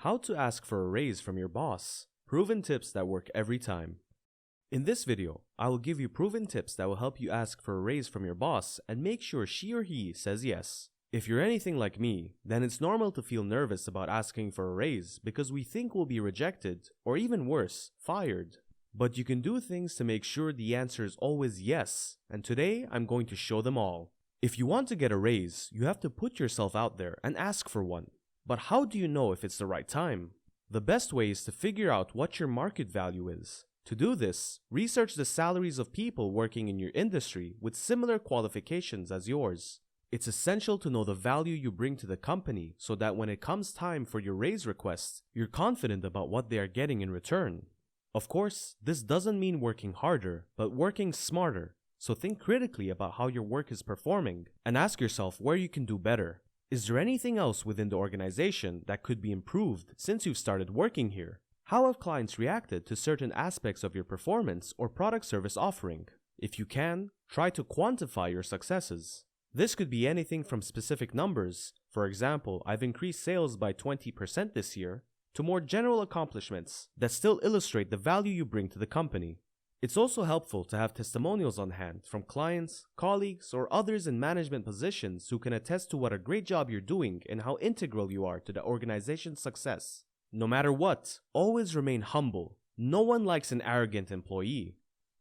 How to ask for a raise from your boss. Proven tips that work every time. In this video, I will give you proven tips that will help you ask for a raise from your boss and make sure she or he says yes. If you're anything like me, then it's normal to feel nervous about asking for a raise because we think we'll be rejected or even worse, fired. But you can do things to make sure the answer is always yes, and today I'm going to show them all. If you want to get a raise, you have to put yourself out there and ask for one. But how do you know if it's the right time? The best way is to figure out what your market value is. To do this, research the salaries of people working in your industry with similar qualifications as yours. It's essential to know the value you bring to the company so that when it comes time for your raise request, you're confident about what they are getting in return. Of course, this doesn't mean working harder, but working smarter. So think critically about how your work is performing and ask yourself where you can do better. Is there anything else within the organization that could be improved since you've started working here? How have clients reacted to certain aspects of your performance or product service offering? If you can, try to quantify your successes. This could be anything from specific numbers, for example, I've increased sales by 20% this year, to more general accomplishments that still illustrate the value you bring to the company. It's also helpful to have testimonials on hand from clients, colleagues, or others in management positions who can attest to what a great job you're doing and how integral you are to the organization's success. No matter what, always remain humble. No one likes an arrogant employee.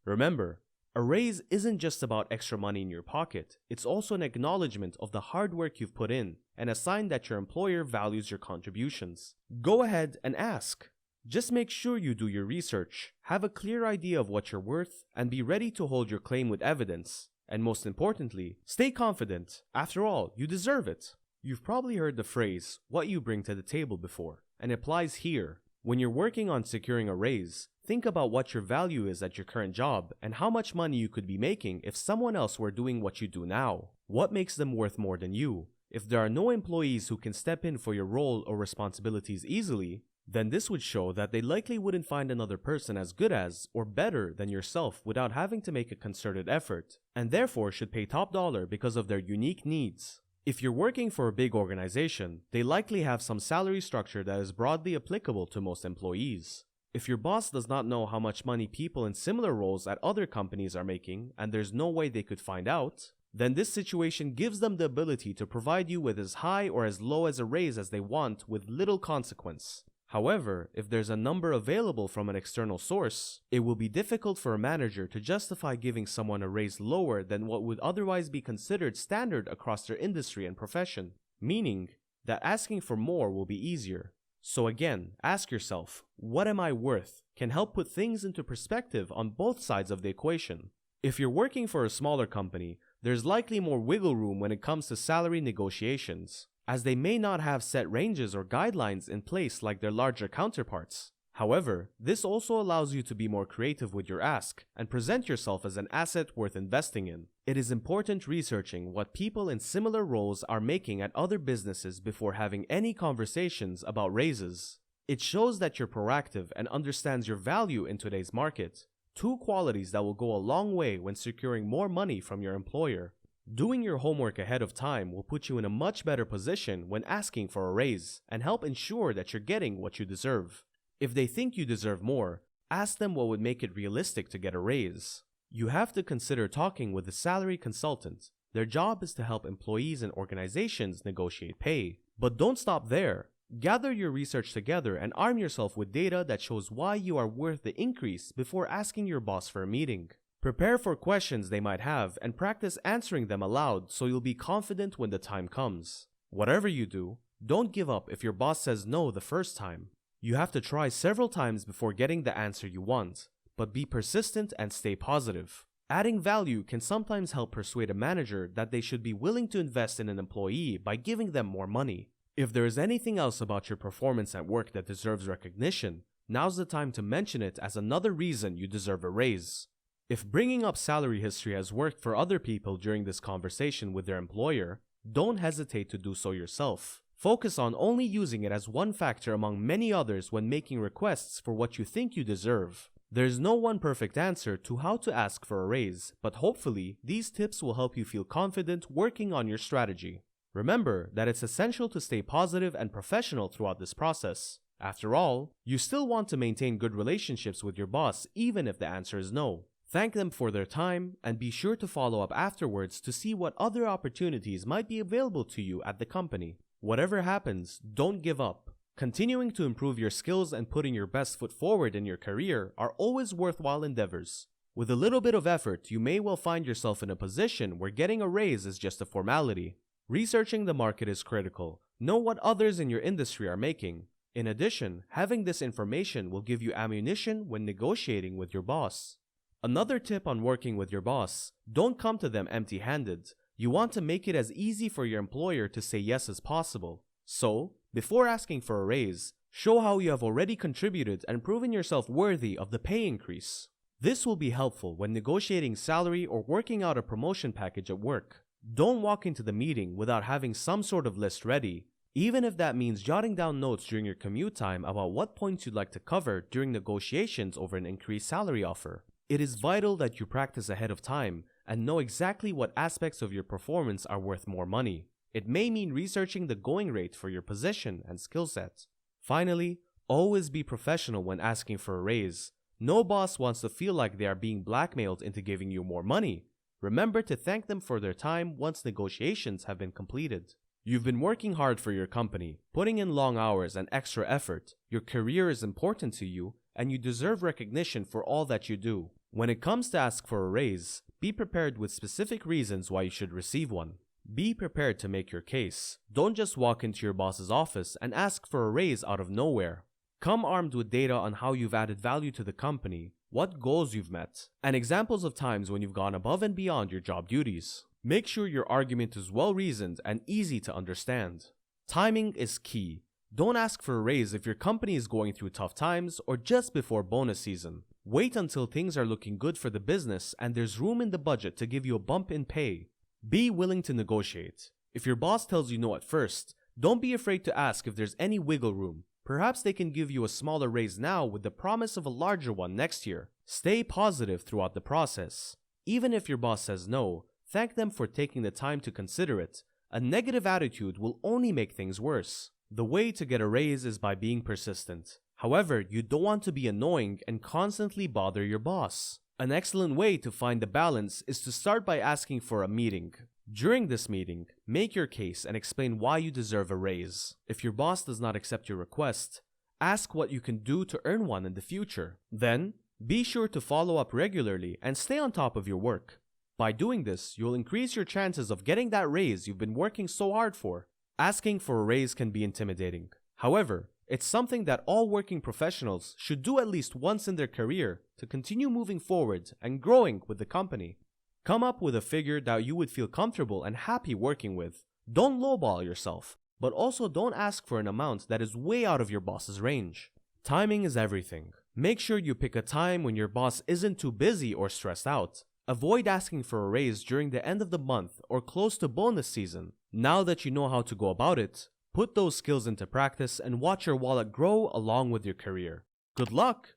Remember, a raise isn't just about extra money in your pocket, it's also an acknowledgement of the hard work you've put in and a sign that your employer values your contributions. Go ahead and ask. Just make sure you do your research, have a clear idea of what you're worth, and be ready to hold your claim with evidence. And most importantly, stay confident. After all, you deserve it. You've probably heard the phrase, what you bring to the table before, and it applies here. When you're working on securing a raise, think about what your value is at your current job and how much money you could be making if someone else were doing what you do now. What makes them worth more than you? If there are no employees who can step in for your role or responsibilities easily, then this would show that they likely wouldn't find another person as good as or better than yourself without having to make a concerted effort, and therefore should pay top dollar because of their unique needs. If you're working for a big organization, they likely have some salary structure that is broadly applicable to most employees. If your boss does not know how much money people in similar roles at other companies are making and there's no way they could find out, then this situation gives them the ability to provide you with as high or as low as a raise as they want with little consequence. However, if there's a number available from an external source, it will be difficult for a manager to justify giving someone a raise lower than what would otherwise be considered standard across their industry and profession, meaning that asking for more will be easier. So again, ask yourself, what am I worth? Can help put things into perspective on both sides of the equation. If you're working for a smaller company, there's likely more wiggle room when it comes to salary negotiations, as they may not have set ranges or guidelines in place like their larger counterparts. However, this also allows you to be more creative with your ask and present yourself as an asset worth investing in. It is important researching what people in similar roles are making at other businesses before having any conversations about raises. It shows that you're proactive and understands your value in today's market. Two qualities that will go a long way when securing more money from your employer. Doing your homework ahead of time will put you in a much better position when asking for a raise and help ensure that you're getting what you deserve. If they think you deserve more, ask them what would make it realistic to get a raise. You have to consider talking with a salary consultant. Their job is to help employees and organizations negotiate pay. But don't stop there. Gather your research together and arm yourself with data that shows why you are worth the increase before asking your boss for a meeting. Prepare for questions they might have and practice answering them aloud so you'll be confident when the time comes. Whatever you do, don't give up if your boss says no the first time. You have to try several times before getting the answer you want, but be persistent and stay positive. Adding value can sometimes help persuade a manager that they should be willing to invest in an employee by giving them more money. If there is anything else about your performance at work that deserves recognition, now's the time to mention it as another reason you deserve a raise. If bringing up salary history has worked for other people during this conversation with their employer, don't hesitate to do so yourself. Focus on only using it as one factor among many others when making requests for what you think you deserve. There's no one perfect answer to how to ask for a raise, but hopefully these tips will help you feel confident working on your strategy. Remember that it's essential to stay positive and professional throughout this process. After all, you still want to maintain good relationships with your boss even if the answer is no. Thank them for their time and be sure to follow up afterwards to see what other opportunities might be available to you at the company. Whatever happens, don't give up. Continuing to improve your skills and putting your best foot forward in your career are always worthwhile endeavors. With a little bit of effort, you may well find yourself in a position where getting a raise is just a formality. Researching the market is critical. Know what others in your industry are making. In addition, having this information will give you ammunition when negotiating with your boss. Another tip on working with your boss: don't come to them empty-handed. You want to make it as easy for your employer to say yes as possible. So, before asking for a raise, show how you have already contributed and proven yourself worthy of the pay increase. This will be helpful when negotiating salary or working out a promotion package at work. Don't walk into the meeting without having some sort of list ready, even if that means jotting down notes during your commute time about what points you'd like to cover during negotiations over an increased salary offer. It is vital that you practice ahead of time and know exactly what aspects of your performance are worth more money. It may mean researching the going rate for your position and skill set. Finally, always be professional when asking for a raise. No boss wants to feel like they are being blackmailed into giving you more money. Remember to thank them for their time once negotiations have been completed. You've been working hard for your company, putting in long hours and extra effort. Your career is important to you, and you deserve recognition for all that you do. When it comes to ask for a raise, be prepared with specific reasons why you should receive one. Be prepared to make your case. Don't just walk into your boss's office and ask for a raise out of nowhere. Come armed with data on how you've added value to the company, what goals you've met, and examples of times when you've gone above and beyond your job duties. Make sure your argument is well-reasoned and easy to understand. Timing is key. Don't ask for a raise if your company is going through tough times or just before bonus season. Wait until things are looking good for the business and there's room in the budget to give you a bump in pay. Be willing to negotiate. If your boss tells you no at first, don't be afraid to ask if there's any wiggle room. Perhaps they can give you a smaller raise now with the promise of a larger one next year. Stay positive throughout the process. Even if your boss says no, thank them for taking the time to consider it. A negative attitude will only make things worse. The way to get a raise is by being persistent. However, you don't want to be annoying and constantly bother your boss. An excellent way to find the balance is to start by asking for a meeting. During this meeting, make your case and explain why you deserve a raise. If your boss does not accept your request, ask what you can do to earn one in the future. Then, be sure to follow up regularly and stay on top of your work. By doing this, you'll increase your chances of getting that raise you've been working so hard for. Asking for a raise can be intimidating. However, it's something that all working professionals should do at least once in their career to continue moving forward and growing with the company. Come up with a figure that you would feel comfortable and happy working with. Don't lowball yourself, but also don't ask for an amount that is way out of your boss's range. Timing is everything. Make sure you pick a time when your boss isn't too busy or stressed out. Avoid asking for a raise during the end of the month or close to bonus season. Now that you know how to go about it, put those skills into practice and watch your wallet grow along with your career. Good luck!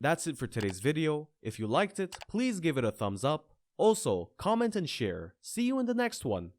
That's it for today's video. If you liked it, please give it a thumbs up. Also, comment and share. See you in the next one.